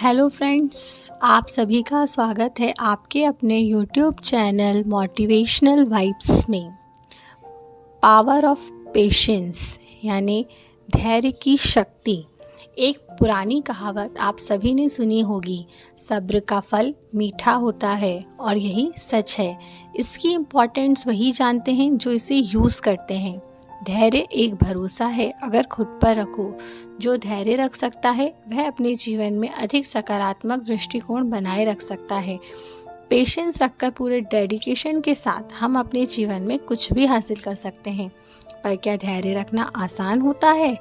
Hello friends, आप सभी का स्वागत है आपके अपने यूट्यूब चैनल मोटिवेशनल वाइब्स में। पावर ऑफ पेशेंस यानी धैर्य की शक्ति। एक पुरानी कहावत आप सभी ने सुनी होगी, सब्र का फल मीठा होता है, और यही सच है। इसकी इम्पोर्टेंस वही जानते हैं जो इसे यूज़ करते हैं। धैर्य एक भरोसा है, अगर खुद पर रखो। जो धैर्य रख सकता है वह अपने जीवन में अधिक सकारात्मक दृष्टिकोण बनाए रख सकता है। पेशेंस रखकर पूरे डेडिकेशन के साथ हम अपने जीवन में कुछ भी हासिल कर सकते हैं। पर क्या धैर्य रखना आसान होता है?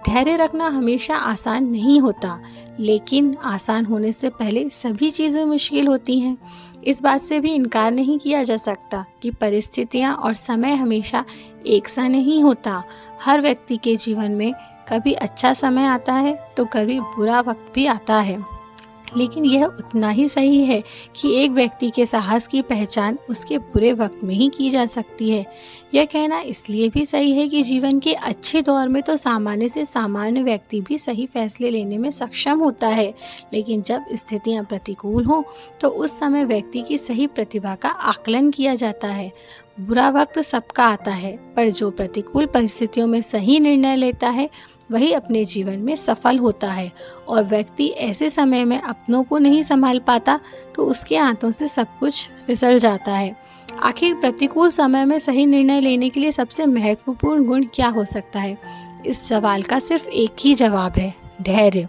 धैर्य रखना हमेशा आसान नहीं होता, लेकिन आसान होने से पहले सभी चीज़ें मुश्किल होती हैं। इस बात से भी इनकार नहीं किया जा सकता कि परिस्थितियाँ और समय हमेशा एक सा नहीं होता। हर व्यक्ति के जीवन में कभी अच्छा समय आता है तो कभी बुरा वक्त भी आता है, लेकिन यह उतना ही सही है कि एक व्यक्ति के साहस की पहचान उसके बुरे वक्त में ही की जा सकती है। यह कहना इसलिए भी सही है कि जीवन के अच्छे दौर में तो सामान्य से सामान्य व्यक्ति भी सही फैसले लेने में सक्षम होता है, लेकिन जब स्थितियां प्रतिकूल हों तो उस समय व्यक्ति की सही प्रतिभा का आकलन किया जाता है। बुरा वक्त सबका आता है, पर जो प्रतिकूल परिस्थितियों में सही निर्णय लेता है वही अपने जीवन में सफल होता है। और व्यक्ति ऐसे समय में अपनों को नहीं संभाल पाता तो उसके हाथों से सब कुछ फिसल जाता है। आखिर प्रतिकूल समय में सही निर्णय लेने के लिए सबसे महत्वपूर्ण गुण क्या हो सकता है? इस सवाल का सिर्फ एक ही जवाब है, धैर्य।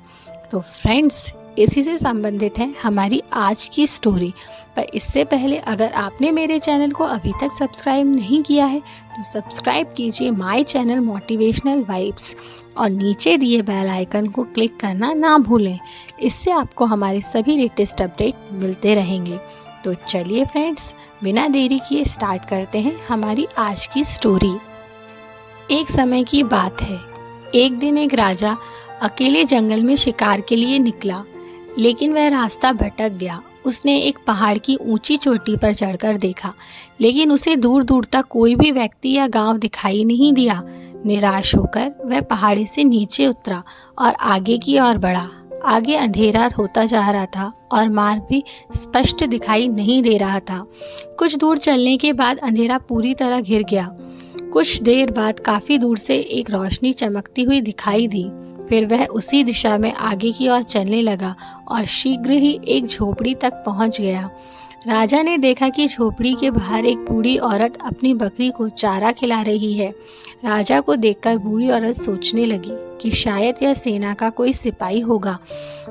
तो फ्रेंड्स, इसी से संबंधित है हमारी आज की स्टोरी। पर इससे पहले अगर आपने मेरे चैनल को अभी तक सब्सक्राइब नहीं किया है तो सब्सक्राइब कीजिए माय चैनल मोटिवेशनल वाइब्स, और नीचे दिए बेल आइकन को क्लिक करना ना भूलें। इससे आपको हमारे सभी लेटेस्ट अपडेट मिलते रहेंगे। तो चलिए फ्रेंड्स, बिना देरी किए स्टार्ट करते हैं हमारी आज की स्टोरी। एक समय की बात है, एक दिन एक राजा अकेले जंगल में शिकार के लिए निकला, लेकिन वह रास्ता भटक गया। उसने एक पहाड़ की ऊंची चोटी पर चढ़कर देखा, लेकिन उसे दूर दूर तक कोई भी व्यक्ति या गांव दिखाई नहीं दिया। निराश होकर वह पहाड़ी से नीचे उतरा और आगे की ओर बढ़ा। आगे अंधेरा होता जा रहा था और मार्ग भी स्पष्ट दिखाई नहीं दे रहा था। कुछ दूर चलने के बाद अंधेरा पूरी तरह घिर गया। कुछ देर बाद काफी दूर से एक रोशनी चमकती हुई दिखाई दी। फिर वह उसी दिशा में आगे की ओर चलने लगा और शीघ्र ही एक झोपड़ी तक पहुंच गया। राजा ने देखा कि झोपड़ी के बाहर एक बूढ़ी औरत अपनी बकरी को चारा खिला रही है। राजा को देखकर बूढ़ी औरत सोचने लगी कि शायद यह सेना का कोई सिपाही होगा।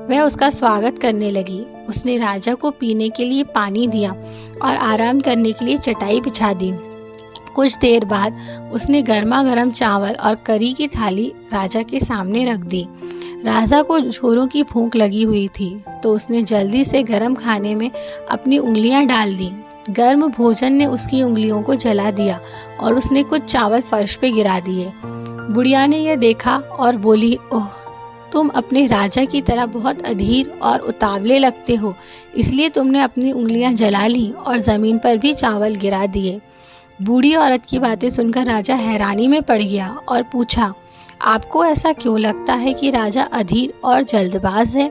वह उसका स्वागत करने लगी। उसने राजा को पीने के लिए पानी दिया और आराम करने के लिए चटाई बिछा दी। कुछ देर बाद उसने गर्मा गर्म चावल और करी की थाली राजा के सामने रख दी। राजा को जोरों की भूख लगी हुई थी, तो उसने जल्दी से गर्म खाने में अपनी उंगलियां डाल दी। गर्म भोजन ने उसकी उंगलियों को जला दिया और उसने कुछ चावल फर्श पे गिरा दिए। बुढ़िया ने यह देखा और बोली, ओह, तुम अपने राजा की तरह बहुत अधीर और उतावले लगते हो, इसलिए तुमने अपनी उंगलियां जला ली और ज़मीन पर भी चावल गिरा दिए। बूढ़ी औरत की बातें सुनकर राजा हैरानी में पड़ गया और पूछा, आपको ऐसा क्यों लगता है कि राजा अधीर और जल्दबाज है?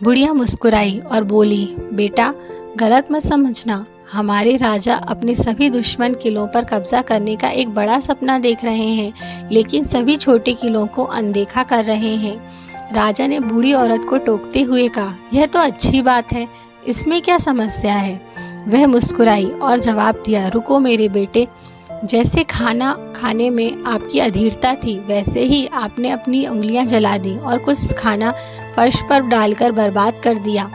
बुढ़िया मुस्कुराई और बोली, बेटा, गलत मत समझना। हमारे राजा अपने सभी दुश्मन किलों पर कब्जा करने का एक बड़ा सपना देख रहे हैं, लेकिन सभी छोटे किलों को अनदेखा कर रहे हैं। राजा ने बूढ़ी औरत को टोकते हुए कहा, यह तो अच्छी बात है, इसमें क्या समस्या है? वह मुस्कुराई और जवाब दिया, रुको मेरे बेटे, जैसे खाना खाने में आपकी अधीरता थी, वैसे ही आपने अपनी उंगलियां जला दी और कुछ खाना फर्श पर डालकर बर्बाद कर दिया।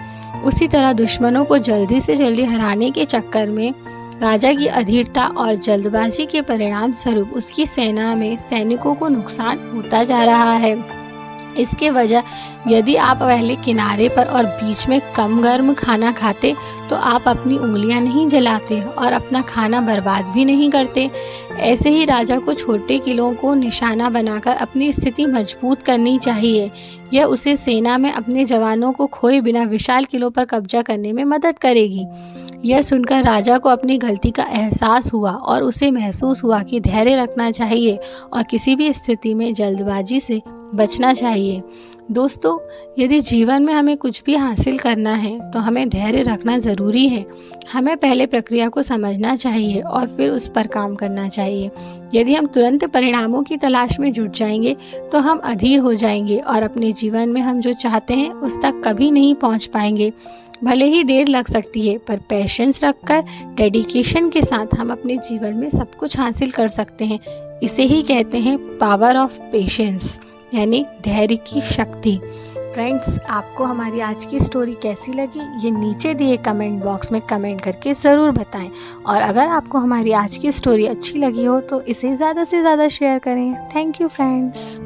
उसी तरह दुश्मनों को जल्दी से जल्दी हराने के चक्कर में राजा की अधीरता और जल्दबाजी के परिणाम स्वरूप उसकी सेना में सैनिकों को नुकसान होता जा रहा है। इसके वजह यदि आप पहले किनारे पर और बीच में कम गर्म खाना खाते तो आप अपनी उंगलियां नहीं जलाते और अपना खाना बर्बाद भी नहीं करते। ऐसे ही राजा को छोटे किलों को निशाना बनाकर अपनी स्थिति मजबूत करनी चाहिए। यह उसे सेना में अपने जवानों को खोए बिना विशाल किलों पर कब्जा करने में मदद करेगी। यह सुनकर राजा को अपनी गलती का एहसास हुआ और उसे महसूस हुआ कि धैर्य रखना चाहिए और किसी भी स्थिति में जल्दबाजी से बचना चाहिए। दोस्तों, यदि जीवन में हमें कुछ भी हासिल करना है तो हमें धैर्य रखना ज़रूरी है। हमें पहले प्रक्रिया को समझना चाहिए और फिर उस पर काम करना चाहिए। यदि हम तुरंत परिणामों की तलाश में जुट जाएंगे तो हम अधीर हो जाएंगे और अपने जीवन में हम जो चाहते हैं उस तक कभी नहीं पहुंच पाएंगे। भले ही देर लग सकती है, पर पेशेंस रखकर, डेडिकेशन के साथ हम अपने जीवन में सब कुछ हासिल कर सकते हैं। इसे ही कहते हैं पावर ऑफ पेशेंस, यानी धैर्य की शक्ति। फ्रेंड्स, आपको हमारी आज की स्टोरी कैसी लगी ये नीचे दिए कमेंट बॉक्स में कमेंट करके ज़रूर बताएं। और अगर आपको हमारी आज की स्टोरी अच्छी लगी हो तो इसे ज़्यादा से ज़्यादा शेयर करें। Thank you friends.